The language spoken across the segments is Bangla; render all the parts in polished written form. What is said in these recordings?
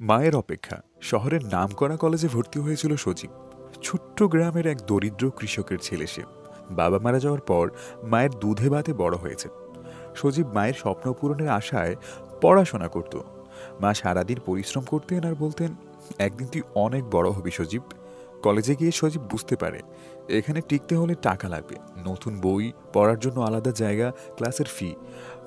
মায়ের অপেক্ষা শহরের নামকরা কলেজে ভর্তি হয়েছিল সজীব। ছোট্ট গ্রামের এক দরিদ্র কৃষকের ছেলে সে। বাবা মারা যাওয়ার পর মায়ের দুধে ভাতে বড় হয়েছে। সজীব মায়ের স্বপ্ন পূরণের আশায় পড়াশোনা করত। মা সারাদিন পরিশ্রম করতেন আর বলতেন, একদিন তুই অনেক বড় হবি সজীব। কলেজে গিয়ে সজীব বুঝতে পারে এখানে টিকতে হলে টাকা লাগবে, নতুন বই, পড়ার জন্য আলাদা জায়গা, ক্লাসের ফি।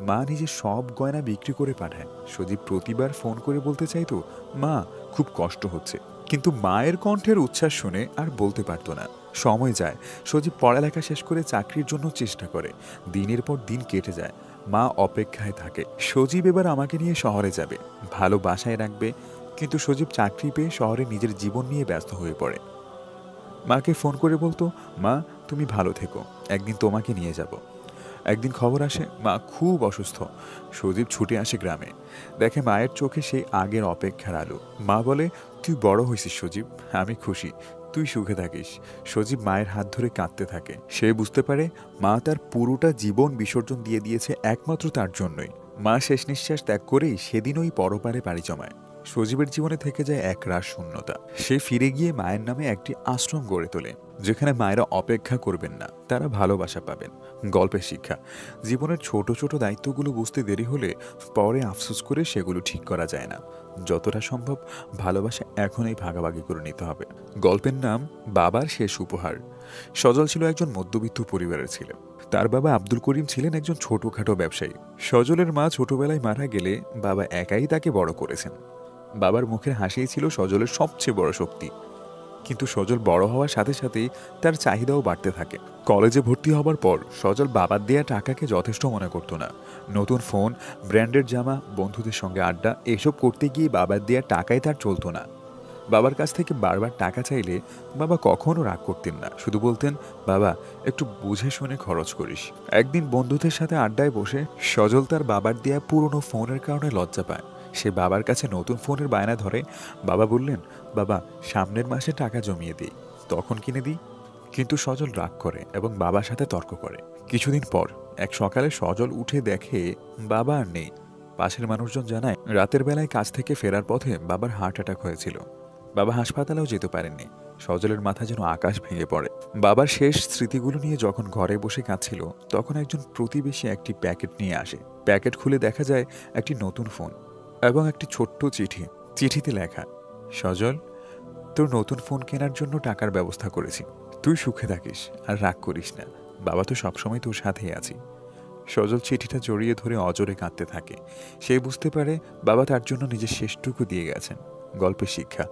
মা নিজে সব গয়না বিক্রি করে পাঠায়। সজীব প্রতিবার ফোন করে বলতে চাইতো, মা খুব কষ্ট হচ্ছে, কিন্তু মায়ের কণ্ঠের উচ্ছ্বাস শুনে আর বলতে পারতো না। সময় যায়, সজীব পড়ালেখা শেষ করে চাকরির জন্য চেষ্টা করে। দিনের পর দিন কেটে যায়, মা অপেক্ষায় থাকে। সজীব এবার আমাকে নিয়ে শহরে যাবে, ভালো বাসায় রাখবে। কিন্তু সজীব চাকরি পেয়ে শহরে নিজের জীবন নিয়ে ব্যস্ত হয়ে পড়ে। মাকে ফোন করে বলতো, মা তুমি ভালো থেকো, একদিন তোমাকে নিয়ে যাব। একদিন খবর আসে মা খুব অসুস্থ। সজীব ছুটে আসে গ্রামে, দেখে মায়ের চোখে সেই আগের অপেক্ষার আলো। মা বলে, তুই বড় হয়েছিস সজীব, আমি খুশি, তুই সুখে থাকিস। সজীব মায়ের হাত ধরে কাঁদতে থাকে। সে বুঝতে পারে মা তার পুরোটা জীবন বিসর্জন দিয়ে দিয়েছে একমাত্র তার জন্যই। মা শেষ নিঃশ্বাস ত্যাগ করেই সেদিন ওই পরপারে পাড়ি জমায়। সজীবের জীবনে থেকে যায় একরাশ শূন্যতা। সে ফিরে গিয়ে মায়ের নামে একটি আশ্রম গড়ে তোলে, যেখানে মায়েরা অপেক্ষা করবেন না, তারা ভালোবাসা পাবেন। গল্পের শিক্ষা: জীবনের ছোট ছোট দায়িত্বগুলো বুঝতে দেরি হলে পরে আফসোস করে সেগুলো ঠিক করা যায় না। যতটা সম্ভব ভালোবাসা এখনই ভাগাভাগি করে নিতে হবে। গল্পের নাম বাবার শেষ উপহার। সজল ছিল একজন মধ্যবিত্ত পরিবারের ছেলে। তার বাবা আব্দুল করিম ছিলেন একজন ছোটখাটো ব্যবসায়ী। সজলের মা ছোটবেলায় মারা গেলে বাবা একাই তাকে বড় করেছেন। বাবার মুখের হাসিই ছিল সজলের সবচেয়ে বড় শক্তি। কিন্তু সজল বড় হওয়ার সাথে সাথেই তার চাহিদাও বাড়তে থাকে। কলেজে ভর্তি হবার পর সজল বাবার দেয়া টাকাকে যথেষ্ট মনে করতো না। নতুন ফোন, ব্র্যান্ডের জামা, বন্ধুদের সঙ্গে আড্ডা, এসব করতে গিয়ে বাবার দেয়া টাকায় তার চলতো না। বাবার কাছ থেকে বারবার টাকা চাইলে বাবা কখনো রাগ করতেন না, শুধু বলতেন, বাবা একটু বুঝে শুনে খরচ করিস। একদিন বন্ধুদের সাথে আড্ডায় বসে সজল তার বাবার দেয়া পুরনো ফোনের কারণে লজ্জা পায়। সে বাবার কাছে নতুন ফোনের বায়না ধরে। বাবা বললেন, বাবা সামনের মাসে টাকা জমিয়ে দিই, তখন কিনে দিই। কিন্তু সজল রাগ করে এবং বাবার সাথে তর্ক করে। কিছুদিন পর এক সকালে সজল উঠে দেখে বাবা আর নেই। পাশের মানুষজন জানায়, রাতের বেলায় কাজ থেকে ফেরার পথে বাবার হার্ট অ্যাটাক হয়েছিল। বাবা হাসপাতালেও যেতে পারেননি। সজলের মাথা যেন আকাশ ভেঙে পড়ে। বাবার শেষ স্মৃতিগুলো নিয়ে যখন ঘরে বসে কাঁদছিল, তখন একজন প্রতিবেশী একটি প্যাকেট নিয়ে আসে। প্যাকেট খুলে দেখা যায় একটি নতুন ফোন এবং একটি ছোট্ট চিঠি। চিঠিতে লেখা, সজল, তোর নতুন ফোন কেনার জন্য টাকার ব্যবস্থা করেছি, তুই সুখে থাকিস আর রাগ করিস না, বাবা তো সবসময় তোর সাথেই আছি। সজল চিঠিটা জড়িয়ে ধরে অজরে কাঁদতে থাকে। সে বুঝতে পারে বাবা তার জন্য নিজের শেষটুকু দিয়ে গেছেন। গল্পের শিক্ষা: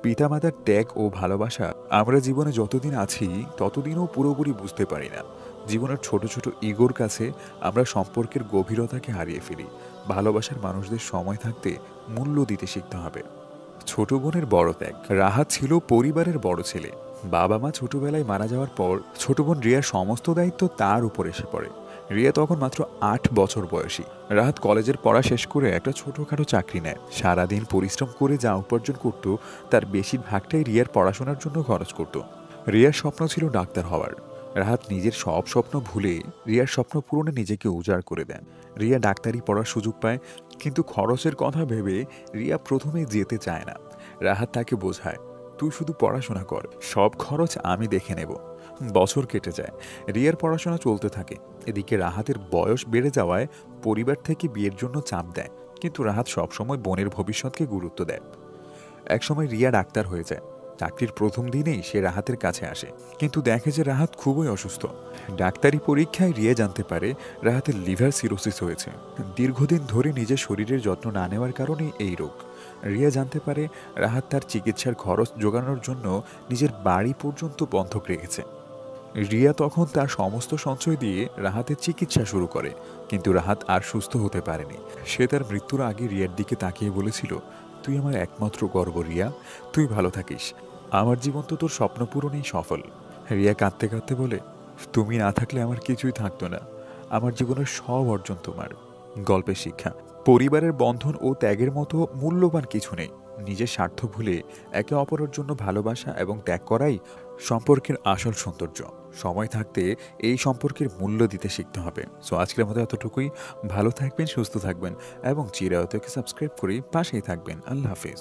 পিতামাতার ত্যাগ ও ভালোবাসা আমরা জীবনে যতদিন আছি ততদিনও পুরোপুরি বুঝতে পারি না। জীবনের ছোট ছোট ইগোর কাছে আমরা সম্পর্কের গভীরতাকে হারিয়ে ফেলি। ভালোবাসার মানুষদের সময় থাকতে মূল্য দিতে শিখতে হবে। ছোট বোনের বড় ত্যাগ। রাহাত ছিল পরিবারের বড় ছেলে। বাবা মা ছোটবেলায় মারা যাওয়ার পর ছোট বোন রিয়ার সমস্ত দায়িত্ব তার উপর এসে পড়ে। রিয়া তখন মাত্র ৮ বছর বয়সী। রাহাত কলেজের পড়া শেষ করে একটা ছোটখাটো চাকরি নেয়। সারাদিন পরিশ্রম করে যা উপার্জন করত তার বেশিরভাগটাই রিয়ার পড়াশোনার জন্য খরচ করত। রিয়ার স্বপ্ন ছিল ডাক্তার হওয়ার। রাহাত নিজের সব স্বপ্ন ভুলে রিয়ার স্বপ্ন পূরণে নিজেকে উজাড় করে দেন। রিয়া ডাক্তারি পড়ার সুযোগ পায়, কিন্তু খরচের কথা ভেবে রিয়া প্রথমে যেতে চায় না। রাহাত তাকে বোঝায়, তুই শুধু পড়াশোনা কর, সব খরচ আমি দেখে নেব। বছর কেটে যায়, রিয়ার পড়াশোনা চলতে থাকে। এদিকে রাহাতের বয়স বেড়ে যাওয়ায় পরিবার থেকে বিয়ের জন্য চাপ দেয়, কিন্তু রাহাত সবসময় বোনের ভবিষ্যৎকে গুরুত্ব দেয়। একসময় রিয়া ডাক্তার হয়ে যায়। চাকরির প্রথম দিনেই সে রাহাতের কাছে আসে, কিন্তু দেখে যে রাহাত খুবই অসুস্থ। ডাক্তারি পরীক্ষায় রিয়া জানতে পারে রাহাতের লিভার সিরোসিস হয়েছে। দীর্ঘদিন ধরে নিজের শরীরের যত্ন না নেওয়ার কারণেই এই রোগ। রিয়া জানতে পারে রাহাত তার চিকিৎসার খরচ জোগানোর জন্য নিজের বাড়ি পর্যন্ত বন্ধক রেখেছে। রিয়া তখন তার সমস্ত সঞ্চয় দিয়ে রাহাতের চিকিৎসা শুরু করে, কিন্তু রাহাত আর সুস্থ হতে পারেনি। সে তার মৃত্যুর আগে রিয়ার দিকে তাকিয়ে বলেছিল, তুই আমার একমাত্র গর্ব রিয়া, তুই ভালো থাকিস, আমার জীবন তো তোর স্বপ্ন পূরণেই সফল। রিয়া কাঁদতে কাঁদতে বলে, তুমি না থাকলে আমার কিছুই থাকতো না, আমার জীবনের সব অর্জন তোমার। গল্পের শিক্ষা: পরিবারের বন্ধন ও ত্যাগের মতো মূল্যবান কিছু নেই। নিজের স্বার্থ ভুলে একে অপরের জন্য ভালোবাসা এবং ত্যাগ করাই সম্পর্কের আসল সৌন্দর্য। সময় থাকতে এই সম্পর্কের মূল্য দিতে শিখতে হবে। সো আজকের মতো এতটুকুই। ভালো থাকবেন, সুস্থ থাকবেন এবং চিরায়তকে সাবস্ক্রাইব করে পাশেই থাকবেন। আল্লাহ হাফেজ।